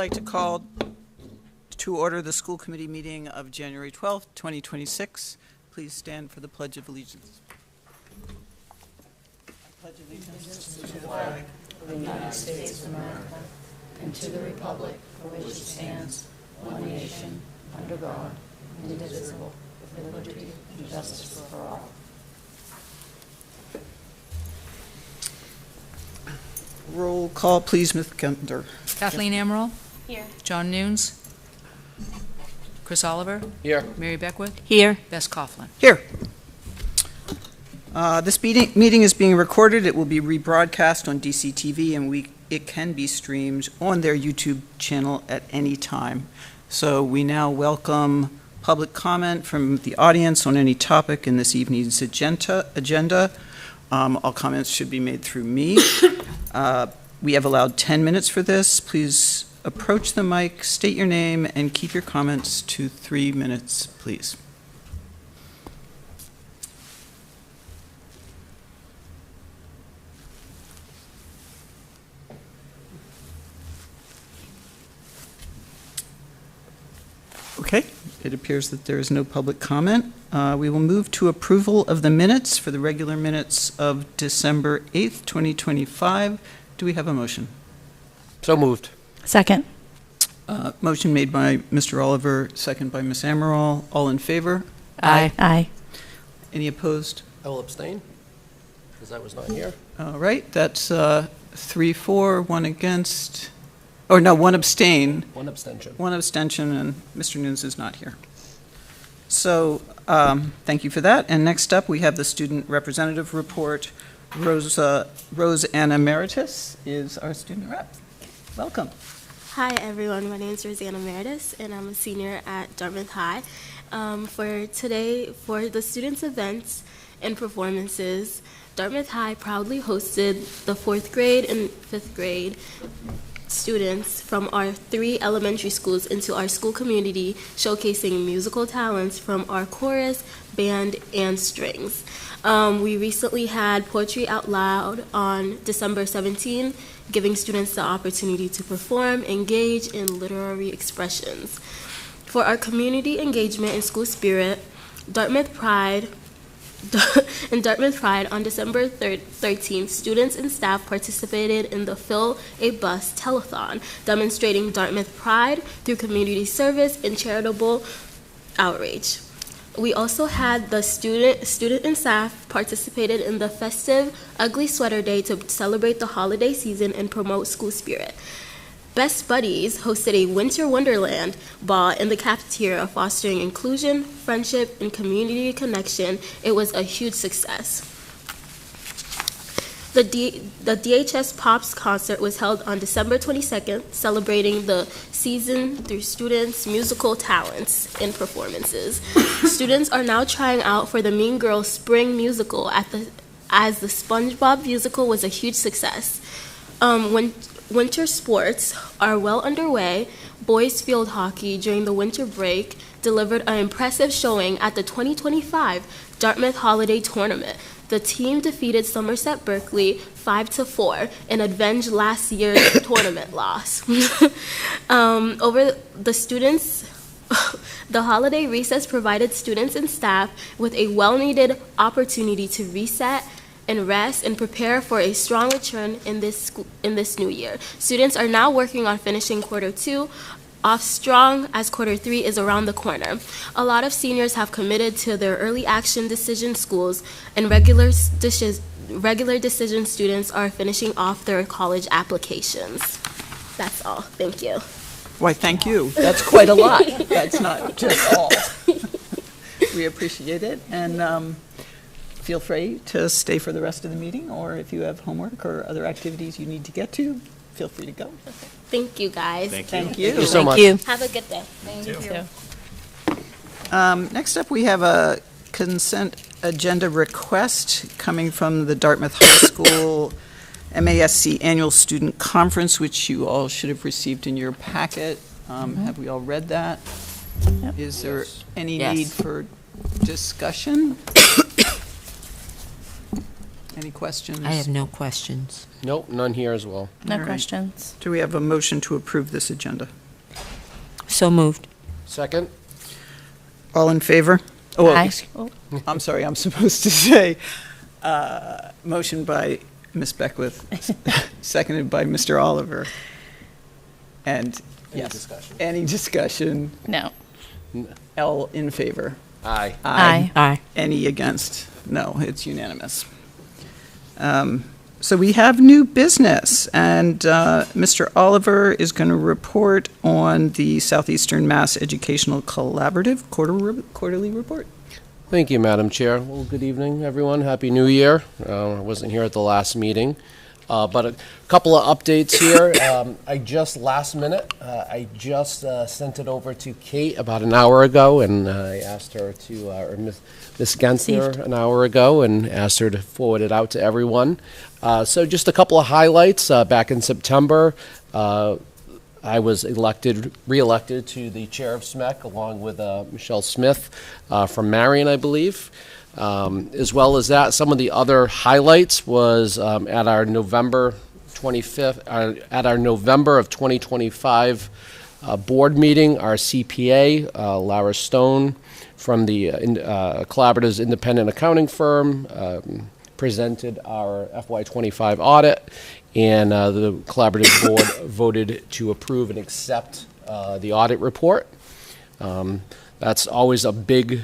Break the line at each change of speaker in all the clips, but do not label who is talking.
like to call to order the school committee meeting of January 12th, 2026. Please stand for the Pledge of Allegiance. I pledge allegiance to the flag
of the United States of America and to the republic for which it stands, one nation, under God, indivisible, with liberty and justice for all.
Roll call, please, Ms. Gunther.
Kathleen Amaral?
Here.
John Nunes? Chris Oliver?
Here.
Mary Beckwith?
Here.
Bess Coughlin?
Here. This meeting is being recorded. It will be rebroadcast on DCTV, and it can be streamed on their YouTube channel at any time. So we now welcome public comment from the audience on any topic in this evening's agenda. All comments should be made through me. We have allowed 10 minutes for this. Please approach the mic, state your name, and keep your comments to 3 minutes, please. Okay, it appears that there is no public comment. We will move to approval of the minutes for the regular minutes of December 8th, 2025. Do we have a motion?
So moved.
Second.
Motion made by Mr. Oliver, second by Ms. Amaral. All in favor?
Aye. Aye.
Any opposed?
I will abstain, because I was not here.
All right, that's 3-4, one against, or no, one abstain.
One abstention.
One abstention, and Mr. Nunes is not here. So thank you for that. And next up, we have the student representative report. Rose Anna Meritus is our student rep. Welcome.
Hi everyone, my name is Rosanna Meritus and I'm a senior at Dartmouth High. For today, for the students' events and performances, Dartmouth High proudly hosted the 4th grade and 5th grade students from our 3 elementary schools into our school community, showcasing musical talents from our chorus, band, and strings. We recently had Poetry Out Loud on December 17, giving students the opportunity to perform, engage in literary expressions. For our community engagement and school spirit, Dartmouth Pride on December 13th, students and staff participated in the Fill a Bus telethon, demonstrating Dartmouth pride through community service and charitable outreach. We also had the student and staff participated in the festive Ugly Sweater Day to celebrate the holiday season and promote school spirit. Best Buddies hosted a Winter Wonderland ball in the cafeteria, fostering inclusion, friendship, and community connection. It was a huge success. The DHS Pops concert was held on December 22nd, celebrating the season through students' musical talents and performances. Students are now trying out for the Mean Girls Spring Musical as the SpongeBob musical was a huge success. Winter sports are well underway. Boys field hockey during the winter break delivered an impressive showing at the 2025 Dartmouth Holiday Tournament. The team defeated Somerset Berkeley 5-4 and avenged last year's tournament loss. Over the students, the holiday recess provided students and staff with a well-needed opportunity to reset and rest and prepare for a strong return in this new year. Students are now working on finishing quarter 2 off strong as quarter 3 is around the corner. A lot of seniors have committed to their early action decision schools, and regular decision students are finishing off their college applications. That's all. Thank you.
Why, thank you. That's quite a lot. That's not just all. We appreciate it. And feel free to stay for the rest of the meeting, or if you have homework or other activities you need to get to, feel free to go.
Thank you, guys.
Thank you.
Thank you so much.
Have a good day.
Thank you.
Next up, we have a consent agenda request coming from the Dartmouth High School MASC Annual Student Conference, which you all should have received in your packet. Have we all read that?
Yep.
Is there any
Yes.
need for discussion? Any questions?
I have no questions.
Nope, none here as well.
No
All right.
questions.
Do we have a motion to approve this agenda?
So moved.
Second?
All in favor? Oh,
Aye.
well, I'm sorry, I'm supposed to say, motion by Ms. Beckwith, seconded by Mr. Oliver. And,
Any
yes,
discussion?
any discussion?
No.
All in favor?
Aye.
Aye.
Aye.
Any against? No, it's unanimous. So we have new business, and Mr. Oliver is going to report on the Southeastern Mass Educational Collaborative quarterly report.
Thank you, Madam Chair. Well, good evening, everyone. Happy New Year. I wasn't here at the last meeting, but a couple of updates here. I just last minute, I just sent it over to Kate about an hour ago, and I asked her to, or Ms. Gensler an hour ago, and asked her to forward it out to everyone. So just a couple of highlights. Back in September, I was re-elected to the chair of SMEC, along with Michelle Smith from Marion, I believe. As well as that, some of the other highlights was at our November 25th, at our November of 2025 board meeting, our CPA, Lara Stone, from the Collaborative's independent accounting firm, presented our FY25 audit, and the Collaborative board voted to approve and accept the audit report. That's always a big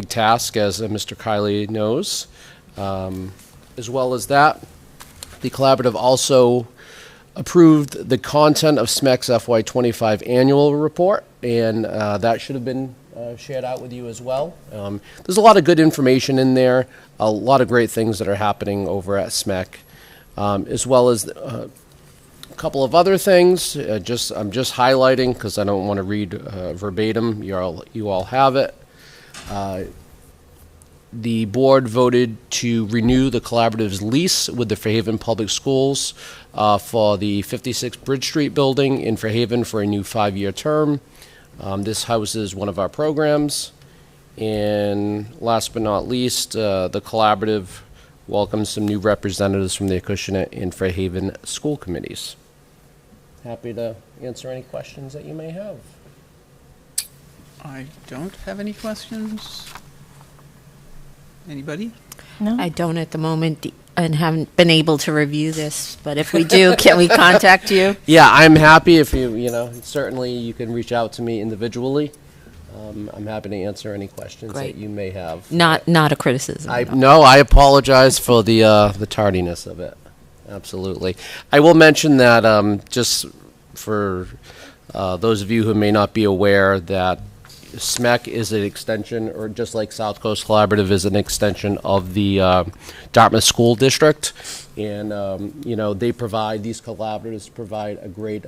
task, as Mr. Kiley knows. As well as that, the Collaborative also approved the content of SMEC's FY25 annual report, and that should have been shared out with you as well. There's a lot of good information in there, a lot of great things that are happening over at SMEC, as well as a couple of other things. I'm just highlighting because I don't want to read verbatim. You all have it. The board voted to renew the Collaborative's lease with the Fairhaven Public Schools for the 56 Bridge Street building in Fairhaven for a new 5-year term. This houses one of our programs. And last but not least, the Collaborative welcomes some new representatives from the Acushnet and Fairhaven school committees. Happy to answer any questions that you may have.
I don't have any questions. Anybody?
No.
I don't at the moment and haven't been able to review this, but if we do, can we contact you?
Yeah, I'm happy if certainly you can reach out to me individually. I'm happy to answer any questions
Great.
that you may have.
Not a criticism.
No, I apologize for the tardiness of it. Absolutely. I will mention that just for those of you who may not be aware, that SMEC is an extension, or just like South Coast Collaborative is an extension of the Dartmouth School District, and they provide, these collaboratives provide a great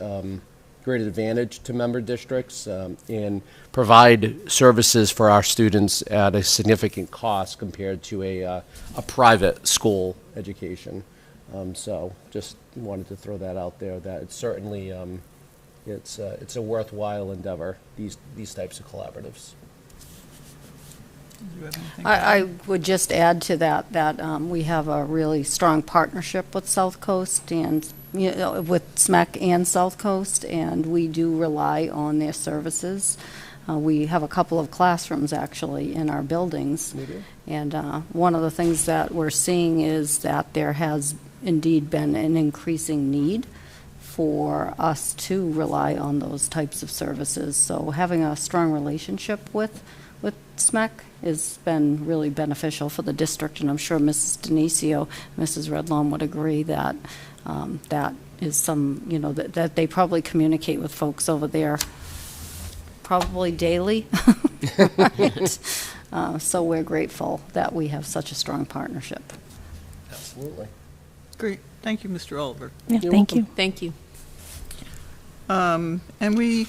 advantage to member districts and provide services for our students at a significant cost compared to a private school education. So just wanted to throw that out there, that it's certainly it's a worthwhile endeavor, these types of collaboratives.
I would just add to that we have a really strong partnership with South Coast and with SMEC and South Coast, and we do rely on their services. We have a couple of classrooms actually in our buildings, and one of the things that we're seeing is that there has indeed been an increasing need for us to rely on those types of services. So having a strong relationship with SMEC has been really beneficial for the district, and I'm sure Mrs. Denisio, Mrs. Redlawn would agree that that is some, that they probably communicate with folks over there probably daily. Right? So we're grateful that we have such a strong partnership.
Absolutely.
Great. Thank you, Mr. Oliver.
Yeah,
You're
thank
welcome.
you.
Thank you.
And we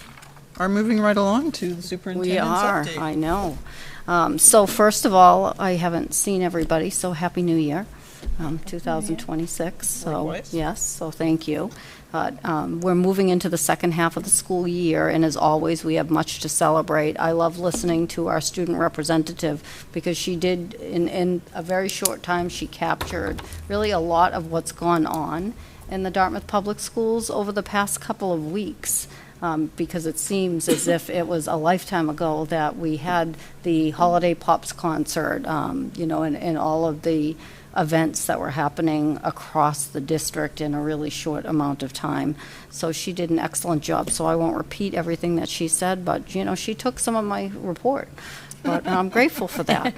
are moving right along to the superintendent's
We are,
update.
I know. So first of all, I haven't seen everybody, so Happy New Year, 2026. So
Likewise.
yes, so thank you. But we're moving into the second half of the school year, and as always, we have much to celebrate. I love listening to our student representative because she did, in a very short time, she captured really a lot of what's gone on in the Dartmouth Public Schools over the past couple of weeks. Because it seems as if it was a lifetime ago that we had the Holiday Pops concert, and all of the events that were happening across the district in a really short amount of time. So she did an excellent job. So I won't repeat everything that she said, but, she took some of my report. But I'm grateful for that.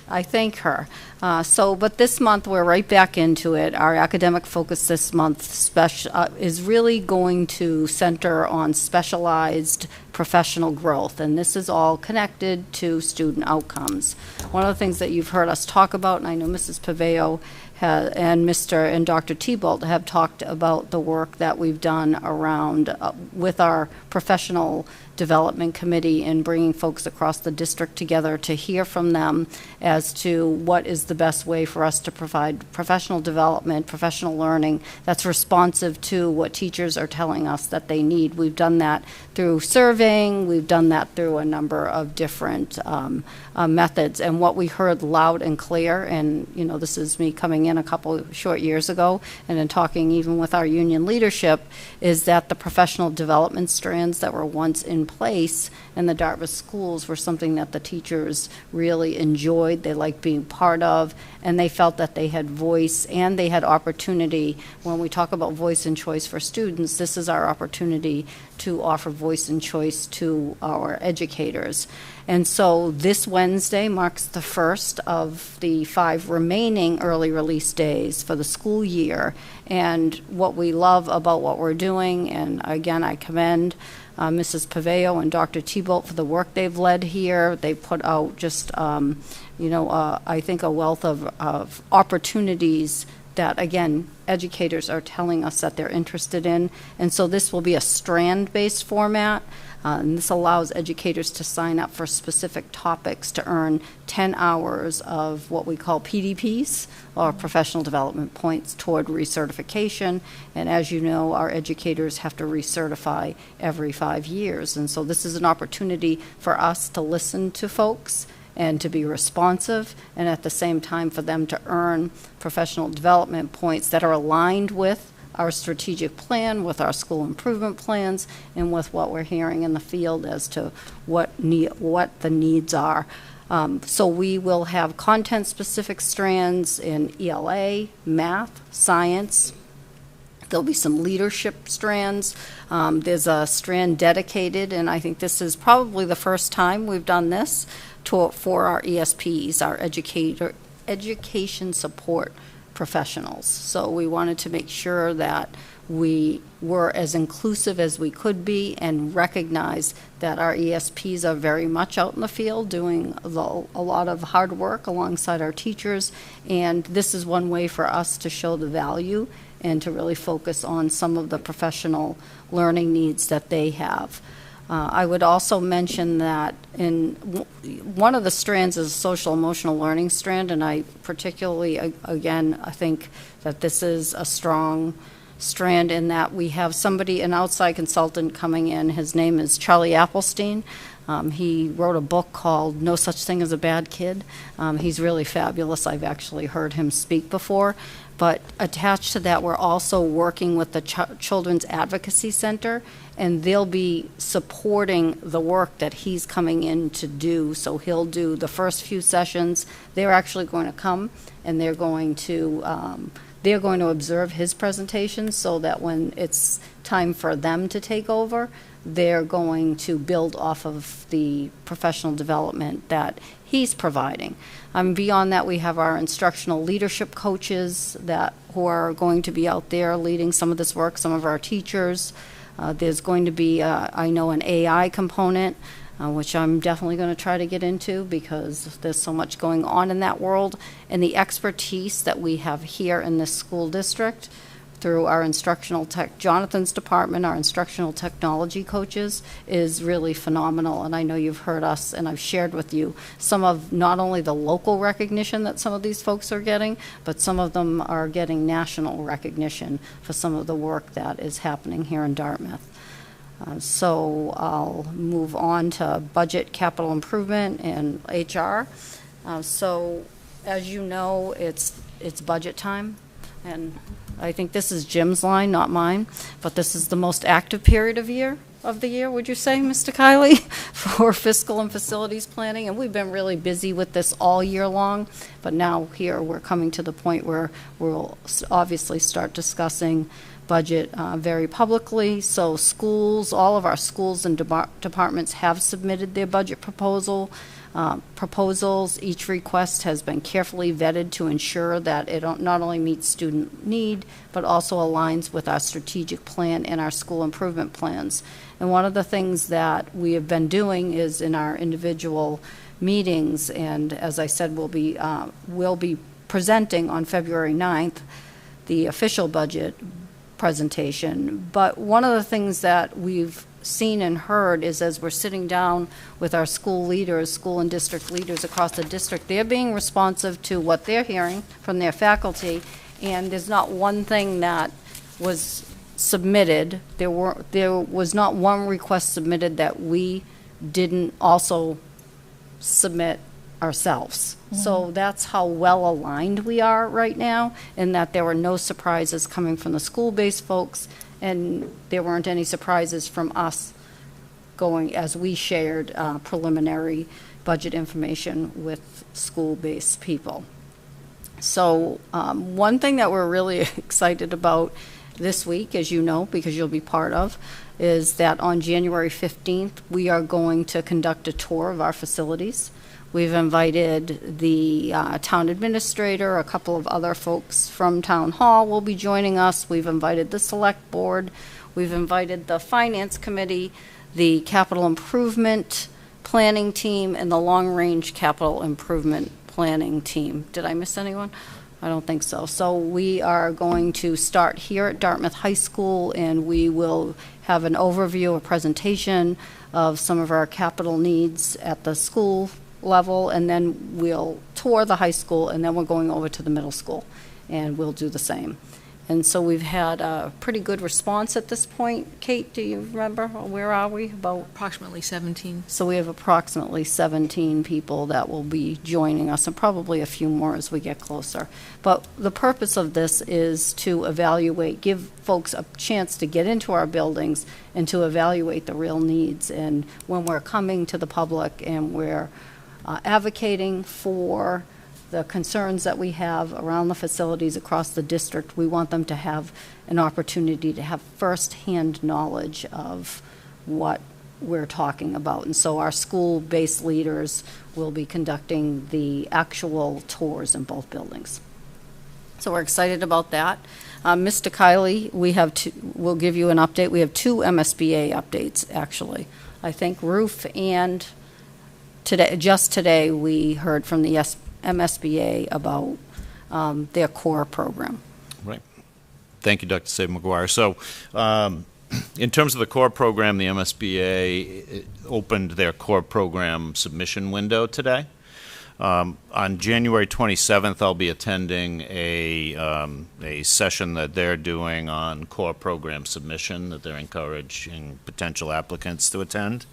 I thank her. But this month, we're right back into it. Our academic focus this month is really going to center on specialized professional growth, and this is all connected to student outcomes. One of the things that you've heard us talk about, and I know Mrs. Paveo and Dr. Thibault have talked about the work that we've done around with our professional development committee and bringing folks across the district together to hear from them as to what is the best way for us to provide professional development, professional learning that's responsive to what teachers are telling us that they need. We've done that through surveying, we've done that through a number of different methods, and what we heard loud and clear, and this is me coming in a couple short years ago and in talking even with our union leadership, is that the professional development strands that were once in place in the Dartmouth schools were something that the teachers really enjoyed, they liked being part of, and they felt that they had voice and they had opportunity. When we talk about voice and choice for students, this is our opportunity to offer voice and choice to our educators. And so this Wednesday marks the first of the 5 remaining early release days for the school year. And what we love about what we're doing, and again, I commend Mrs. Paveo and Dr. Thibault for the work they've led here. They put out just, I think a wealth of opportunities that, again, educators are telling us that they're interested in. And so this will be a strand-based format. And this allows educators to sign up for specific topics to earn 10 hours of what we call PDPs, or professional development points, toward recertification. And as you know, our educators have to recertify every 5 years. And so this is an opportunity for us to listen to folks and to be responsive, and at the same time for them to earn professional development points that are aligned with our strategic plan, with our school improvement plans, and with what we're hearing in the field as to what the needs are. So we will have content-specific strands in ELA, math, science. There'll be some leadership strands. There's a strand dedicated, and I think this is probably the first time we've done this, for our ESPs, our education support professionals. So we wanted to make sure that we were as inclusive as we could be and recognize that our ESPs are very much out in the field doing a lot of hard work alongside our teachers, and this is one way for us to show the value and to really focus on some of the professional learning needs that they have. I would also mention that in one of the strands is a social emotional learning strand, and I particularly, again, I think that this is a strong strand in that we have an outside consultant coming in. His name is Charlie Applestein. He wrote a book called No Such Thing as a Bad Kid. He's really fabulous. I've actually heard him speak before. But attached to that, we're also working with the Children's Advocacy Center, and they'll be supporting the work that he's coming in to do. So he'll do the first few sessions. They're actually going to come, and they're going to observe his presentation so that when it's time for them to take over, they're going to build off of the professional development that he's providing. Beyond that, we have our instructional leadership coaches who are going to be out there leading some of this work, some of our teachers. There's going to be, I know, an AI component, which I'm definitely going to try to get into because there's so much going on in that world. And the expertise that we have here in this school district through our instructional tech, Jonathan's department, our instructional technology coaches, is really phenomenal. And I know you've heard us, and I've shared with you some of not only the local recognition that some of these folks are getting, but some of them are getting national recognition for some of the work that is happening here in Dartmouth. So I'll move on to budget, capital improvement, and HR. So as you know, it's budget time, and I think this is Jim's line, not mine, but this is the most active period of the year, would you say, Mr. Kiley, for fiscal and facilities planning? And we've been really busy with this all year long, but now here we're coming to the point where we'll obviously start discussing budget very publicly. So schools, all of our schools and departments have submitted their budget proposals. Each request has been carefully vetted to ensure that it not only meets student need, but also aligns with our strategic plan and our school improvement plans. And one of the things that we have been doing is in our individual meetings, and as I said, we'll be presenting on February 9th the official budget presentation. But one of the things that we've seen and heard is, as we're sitting down with our school leaders, school and district leaders across the district, they're being responsive to what they're hearing from their faculty, and there's not one thing that was submitted. There was not one request submitted that we didn't also submit ourselves. So that's how well aligned we are right now, in that there were no surprises coming from the school-based folks, and there weren't any surprises from us going as we shared preliminary budget information with school-based people. So one thing that we're really excited about this week, as you know, because you'll be part of, is that on January 15th, we are going to conduct a tour of our facilities. We've invited the town administrator, a couple of other folks from town hall will be joining us. We've invited the select board. We've invited the finance committee, the capital improvement planning team, and the long-range capital improvement planning team. Did I miss anyone? I don't think so. So we are going to start here at Dartmouth High School, and we will have an overview, a presentation of some of our capital needs at the school level, and then we'll tour the high school, and then we're going over to the middle school, and we'll do the same. And so we've had a pretty good response at this point. Kate, do you remember? Where are we? About
Approximately 17.
So we have approximately 17 people that will be joining us, and probably a few more as we get closer. But the purpose of this is to evaluate, give folks a chance to get into our buildings and to evaluate the real needs. And when we're coming to the public and we're advocating for the concerns that we have around the facilities across the district, we want them to have an opportunity to have first-hand knowledge of what we're talking about. And so our school-based leaders will be conducting the actual tours in both buildings. So we're excited about that. Mr. Kiley, we'll give you an update. We have two MSBA updates, actually. I think Roof and just today we heard from the MSBA about their core program.
Right. Thank you, Dr. Sabe McGuire. So in terms of the core program, the MSBA opened their core program submission window today. On January 27th, I'll be attending a session that they're doing on core program submission that they're encouraging potential applicants to attend.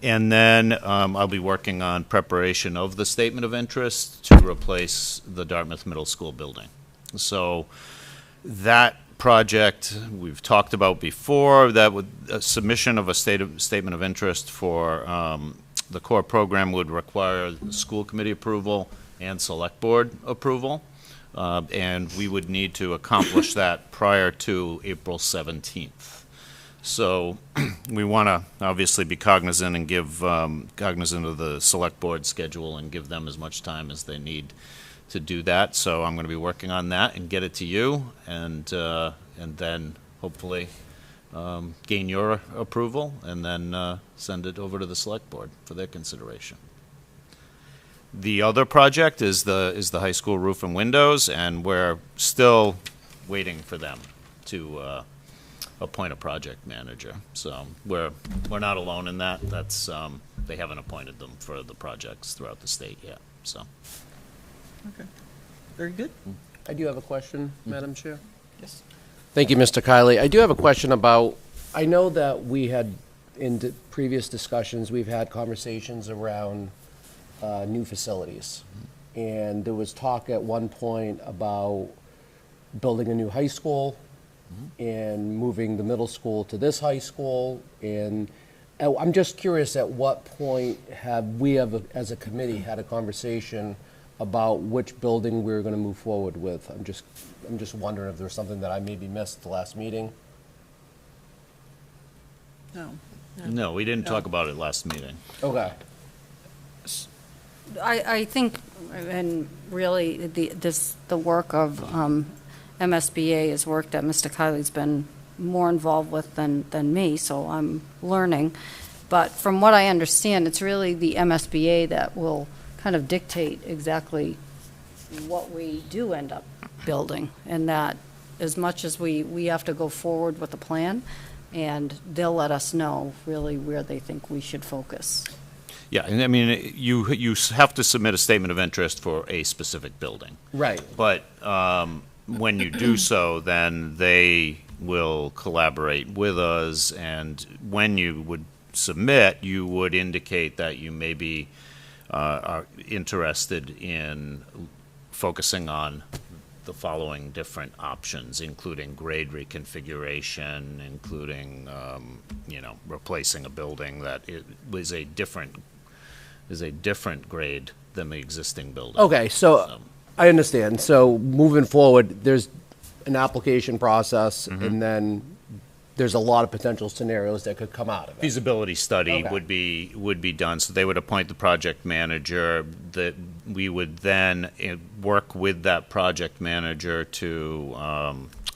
And then I'll be working on preparation of the statement of interest to replace the Dartmouth Middle School building. So that project we've talked about before, that would a submission of a statement of interest for the core program would require school committee approval and select board approval. And we would need to accomplish that prior to April 17th. So we want to obviously be cognizant and give cognizant of the select board schedule and give them as much time as they need to do that. So I'm going to be working on that and get it to you, and then hopefully gain your approval, and then send it over to the select board for their consideration. The other project is the high school roof and windows, and we're still waiting for them to appoint a project manager. So we're not alone in that. That's they haven't appointed them for the projects throughout the state yet. So
Okay. Very good.
I do have a question, Madam Chair.
Yes.
Thank you, Mr. Kiley. I do have a question about, I know that we had, in previous discussions, we've had conversations around new facilities. And there was talk at one point about building a new high school and moving the middle school to this high school. And I'm just curious, at what point have we, as a committee, had a conversation about which building we're going to move forward with? I'm just wondering if there's something that I maybe missed at the last meeting.
No.
no, we didn't talk about it last meeting.
Okay.
I think, and really, the work of MSBA is work that Mr. Kiley's been more involved with than me, so I'm learning. But from what I understand, it's really the MSBA that will kind of dictate exactly what we do end up building, and that as much as we have to go forward with the plan, and they'll let us know really where they think we should focus.
Yeah, and I mean, you have to submit a statement of interest for a specific building.
Right.
But when you do so, then they will collaborate with us, and when you would submit, you would indicate that you maybe are interested in focusing on the following different options, including grade reconfiguration, including replacing a building that was a different grade than the existing building.
Okay, so I understand. So moving forward, there's an application process, and then there's a lot of potential scenarios that could come out of it.
Feasibility study
Okay.
would be done, so they would appoint the project manager. That we would then work with that project manager to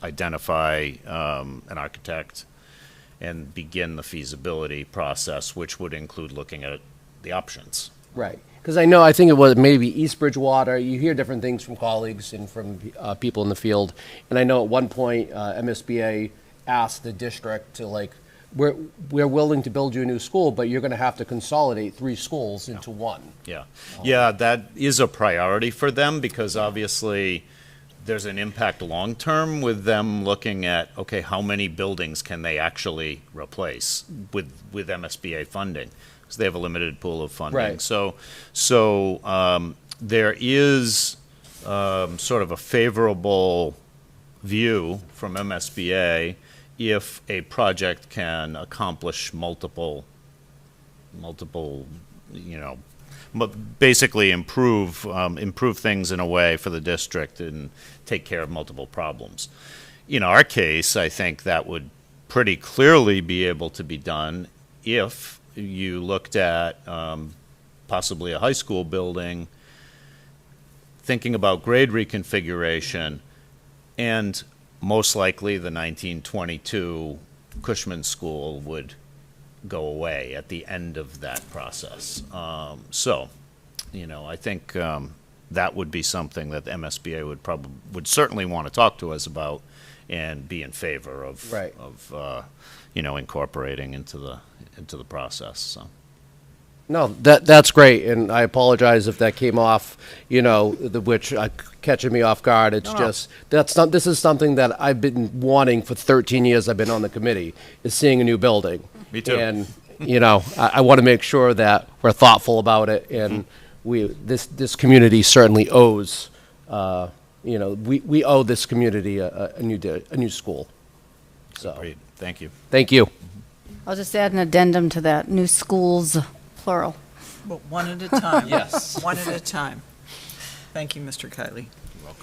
identify an architect and begin the feasibility process, which would include looking at the options.
Right. Because I think it was maybe East Bridgewater. You hear different things from colleagues and from people in the field. And I know at one point MSBA asked the district to, like, we're willing to build you a new school, but you're going to have to consolidate 3 schools into one.
Yeah. Yeah, that is a priority for them, because obviously there's an impact long-term with them looking at, okay, how many buildings can they actually replace with MSBA funding? Because they have a limited pool of funding.
Right.
So there is sort of a favorable view from MSBA if a project can accomplish multiple, basically improve things in a way for the district and take care of multiple problems. In our case, I think that would pretty clearly be able to be done if you looked at possibly a high school building, thinking about grade reconfiguration, and most likely the 1922 Cushman School would go away at the end of that process. I think that would be something that the MSBA would certainly want to talk to us about and be in favor of,
Right.
incorporating into the process. So.
No, that's great, and I apologize if that came off, which catching me off guard. It's just this is something that I've been wanting for 13 years. I've been on the committee, is seeing a new building.
Me too.
And I want to make sure that we're thoughtful about it, and this community certainly owes, we owe this community a new school. So
Great. Thank you.
thank you.
I'll just add an addendum to that, new schools, plural.
Well, one at a time.
Yes.
One at a time. Thank you, Mr. Kiley. You're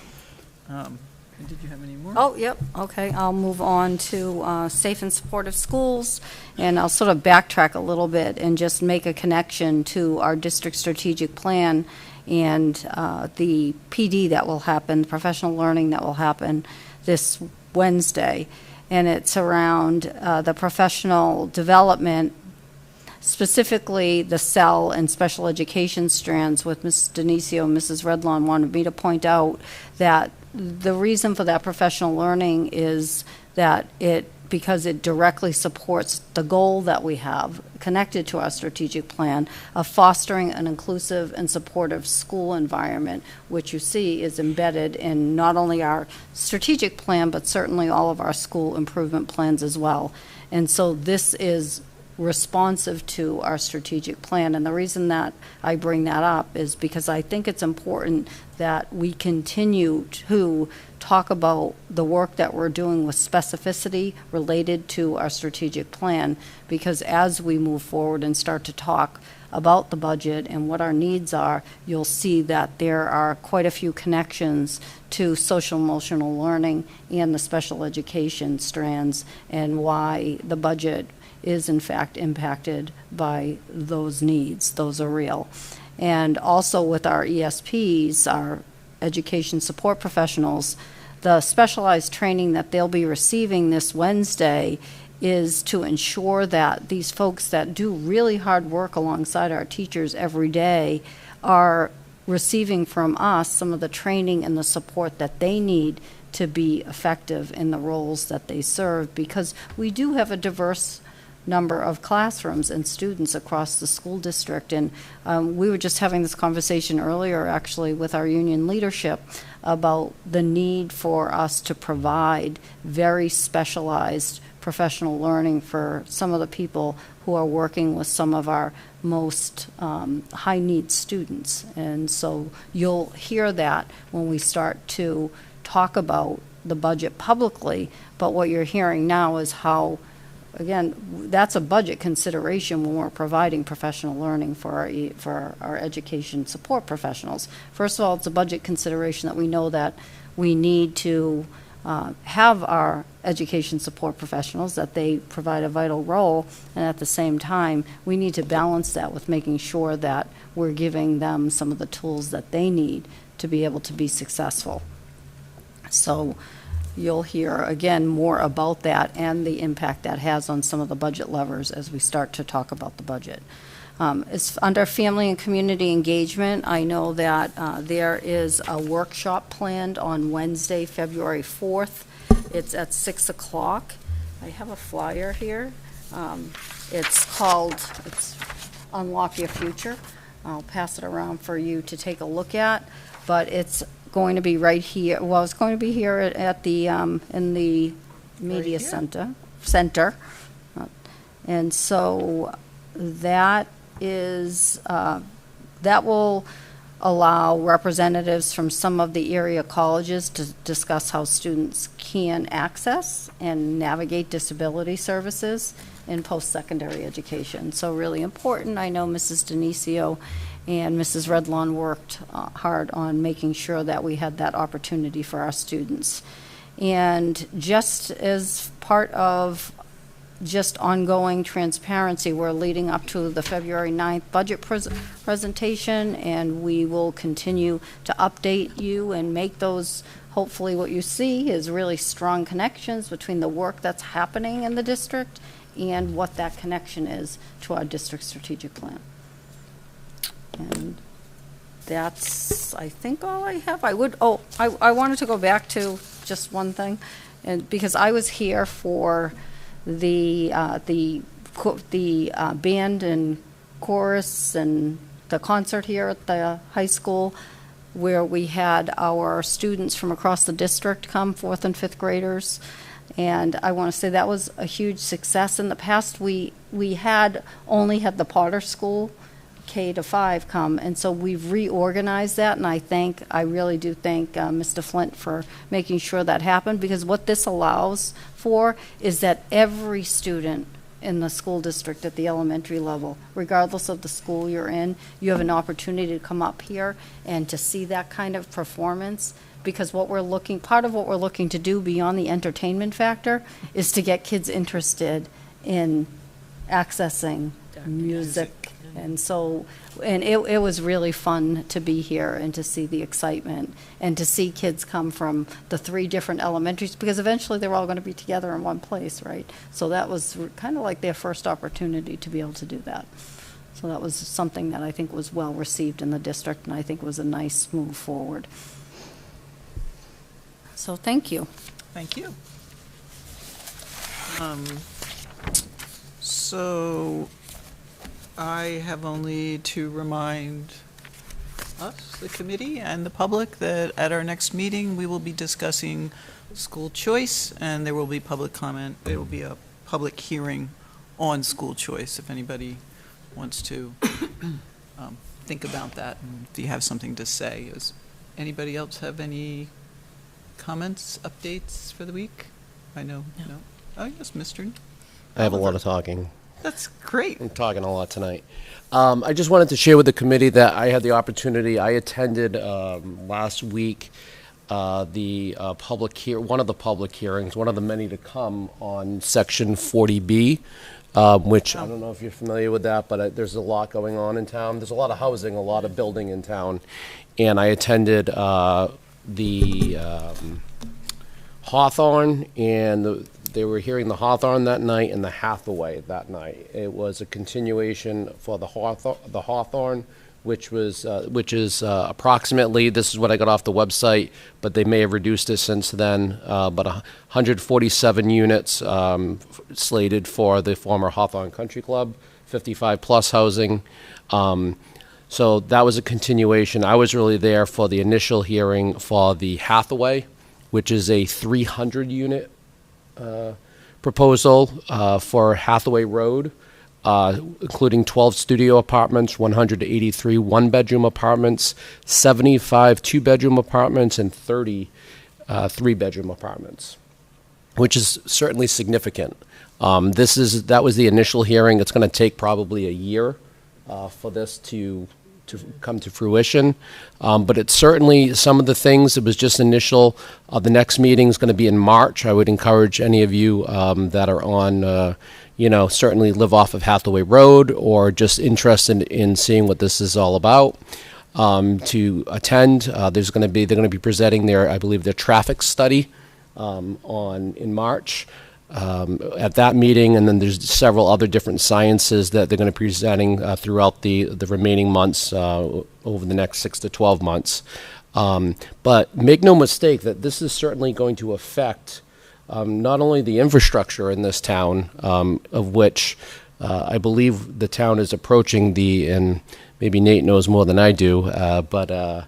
welcome. Did you have any more?
Oh, yep, okay, I'll move on to safe and supportive schools, and I'll sort of backtrack a little bit and just make a connection to our district strategic plan and the PD that will happen, professional learning that will happen this Wednesday. And it's around the professional development, specifically the CEL and special education strands. With Ms. Denisio and Mrs. Redlawn wanted me to point out that the reason for that professional learning is that because it directly supports the goal that we have connected to our strategic plan of fostering an inclusive and supportive school environment, which you see is embedded in not only our strategic plan, but certainly all of our school improvement plans as well. And so this is responsive to our strategic plan. And the reason that I bring that up is because I think it's important that we continue to talk about the work that we're doing with specificity related to our strategic plan, because as we move forward and start to talk about the budget and what our needs are, you'll see that there are quite a few connections to social emotional learning and the special education strands, and why the budget is in fact impacted by those needs. Those are real. And also with our ESPs, our education support professionals, the specialized training that they'll be receiving this Wednesday is to ensure that these folks that do really hard work alongside our teachers every day are receiving from us some of the training and the support that they need to be effective in the roles that they serve, because we do have a diverse number of classrooms and students across the school district. And we were just having this conversation earlier, actually, with our union leadership about the need for us to provide very specialized professional learning for some of the people who are working with some of our most high-need students. And so you'll hear that when we start to talk about the budget publicly, but what you're hearing now is how, again, that's a budget consideration when we're providing professional learning for our education support professionals. First of all, it's a budget consideration that we know that we need to have our education support professionals, that they provide a vital role, and at the same time, we need to balance that with making sure that we're giving them some of the tools that they need to be able to be successful. So you'll hear, again, more about that and the impact that has on some of the budget levers as we start to talk about the budget. It's under family and community engagement. I know that there is a workshop planned on Wednesday, February 4th. It's at 6 o'clock. I have a flyer here. It's called Unlock Your Future. I'll pass it around for you to take a look at, but it's going to be right here. Well, it's going to be here at the in the media center. And so that is that will allow representatives from some of the area colleges to discuss how students can access and navigate disability services in post-secondary education. So really important. I know Mrs. Denicio and Mrs. Redlawn worked hard on making sure that we had that opportunity for our students. And just as part of just ongoing transparency, we're leading up to the February 9th budget presentation, and we will continue to update you and make those, hopefully what you see is really strong connections between the work that's happening in the district and what that connection is to our district strategic plan. And that's, I think, all I have. I wanted to go back to just one thing, and because I was here for the band and chorus and the concert here at the high school, where we had our students from across the district come, 4th and 5th graders. And I want to say that was a huge success. In the past, we had only had the Potter School K-5 come, and so we've reorganized that, and I really do thank Mr. Flint for making sure that happened, because what this allows for is that every student in the school district at the elementary level, regardless of the school you're in, you have an opportunity to come up here and to see that kind of performance, because part of what we're looking to do beyond the entertainment factor is to get kids interested in accessing music. And so, and it was really fun to be here and to see the excitement and to see kids come from the 3 different elementaries, because eventually they're all going to be together in one place, right? So that was kind of like their first opportunity to be able to do that. So that was something that I think was well received in the district, and I think was a nice move forward. So thank you.
Thank you. So I have only to remind us, the committee, and the public that at our next meeting, we will be discussing school choice, and there will be public comment. There will be a public hearing on school choice, if anybody wants to think about that, and if you have something to say. Does anybody else have any comments, updates for the week? I know, no. Oh, yes, Mr.
I have a lot of talking.
That's great.
I'm talking a lot tonight. I just wanted to share with the committee that I had the opportunity. I attended last week one of the public hearings, one of the many to come on Section 40B, which I don't know if you're familiar with that, but there's a lot going on in town. There's a lot of housing, a lot of building in town, and I attended the Hawthorne, and they were hearing the Hawthorne that night and the Hathaway that night. It was a continuation for the Hawthorne, which is approximately, this is what I got off the website, but they may have reduced it since then, but 147 units slated for the former Hawthorne Country Club, 55-plus housing. So that was a continuation. I was really there for the initial hearing for the Hathaway, which is a 300-unit proposal for Hathaway Road, including 12 studio apartments, 183 one-bedroom apartments, 75 two-bedroom apartments, and 30 three-bedroom apartments, which is certainly significant. That was the initial hearing. It's going to take probably a year for this to come to fruition. But it's certainly some of the things, it was just initial. The next meeting is going to be in March. I would encourage any of you that are on, certainly live off of Hathaway Road or just interested in seeing what this is all about, to attend. They're going to be presenting I believe their traffic study in March. At that meeting, and then there's several other different sciences that they're going to be presenting throughout the remaining months, over the next 6 to 12 months. But make no mistake that this is certainly going to affect not only the infrastructure in this town, of which I believe the town is approaching and maybe Nate knows more than I do, but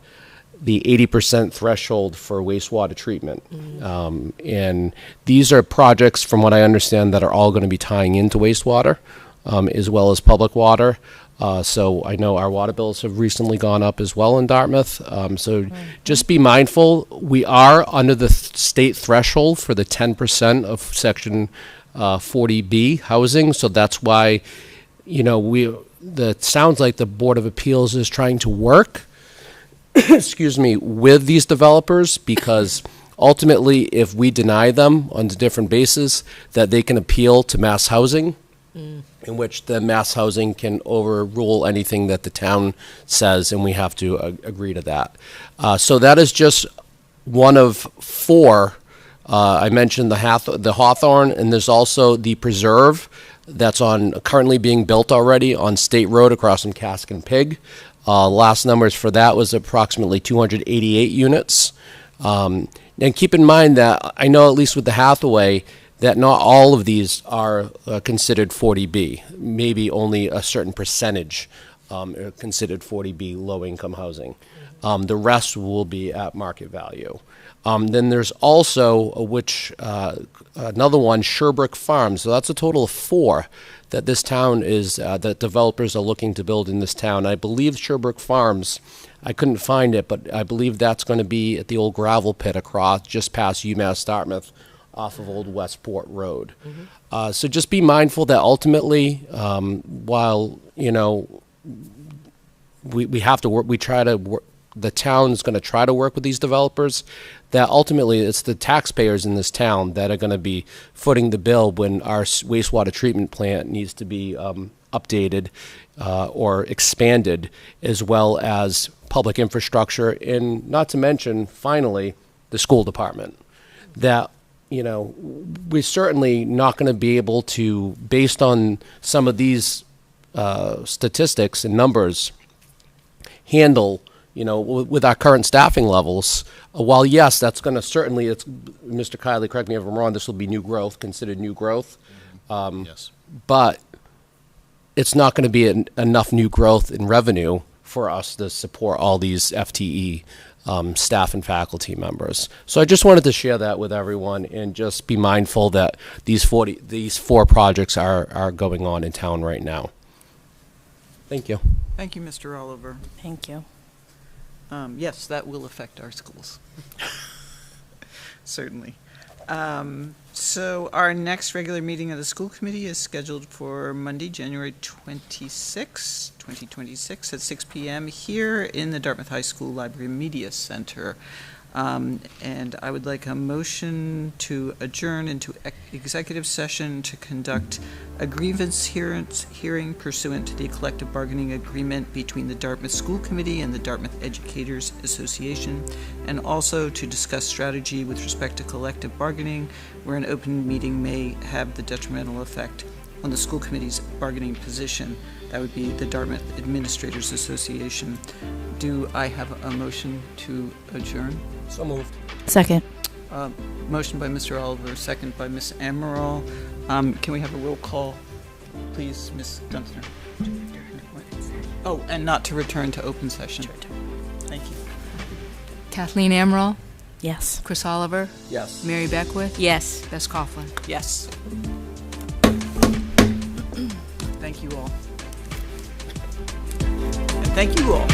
the 80% threshold for wastewater treatment. And these are projects, from what I understand, that are all going to be tying into wastewater, as well as public water. So I know our water bills have recently gone up as well in Dartmouth. So just be mindful. We are under the state threshold for the 10% of Section 40B housing. So that's why, it sounds like the Board of Appeals is trying to work with these developers, because ultimately, if we deny them on a different basis, that they can appeal to mass housing, in which the mass housing can overrule anything that the town says, and we have to agree to that. So that is just one of 4. I mentioned the Hawthorne, and there's also the Preserve that's currently being built already on State Road across from Cask and Pig. Last numbers for that was approximately 288 units. And keep in mind that I know, at least with the Hathaway, that not all of these are considered 40B. Maybe only a certain percentage are considered 40B low-income housing. The rest will be at market value. Then there's also, another one, Sherbrooke Farms. So that's a total of 4 that this town that developers are looking to build in this town. I believe Sherbrooke Farms, I couldn't find it, but I believe that's going to be at the old gravel pit just past UMass Dartmouth, off of Old Westport Road. So just be mindful that ultimately, while, we have to work, the town is going to try to work with these developers, that ultimately it's the taxpayers in this town that are going to be footing the bill when our wastewater treatment plant needs to be updated or expanded, as well as public infrastructure, and not to mention, finally, the school department. That, we're certainly not going to be able to, based on some of these statistics and numbers, handle with our current staffing levels, while yes, that's going to certainly, Mr. Kiley, correct me if I'm wrong, this will be new growth, considered new growth.
Yes.
But it's not going to be enough new growth in revenue for us to support all these FTE staff and faculty members. So I just wanted to share that with everyone and just be mindful that these 4 projects are going on in town right now. Thank you.
Thank you, Mr. Oliver.
Thank you.
Yes, that will affect our schools. Certainly. So our next regular meeting of the school committee is scheduled for Monday, January 26, 2026 at 6 p.m. here in the Dartmouth High School Library Media Center. And I would like a motion to adjourn into executive session to conduct a grievance hearing pursuant to the collective bargaining agreement between the Dartmouth School Committee and the Dartmouth Educators Association, and also to discuss strategy with respect to collective bargaining, where an open meeting may have the detrimental effect on the school committee's bargaining position. That would be the Dartmouth Administrators Association. Do I have a motion to adjourn?
So moved.
Second.
Motion by Mr. Oliver, second by Ms. Amaral. Can we have a roll call, please, Ms. Gunther? Oh, and not to return to open session. Thank you.
Kathleen Amaral,
Yes.
Chris Oliver,
Yes.
Mary Beckwith,
Yes.
Bess Coughlin.
Yes. Thank you all. And thank you all.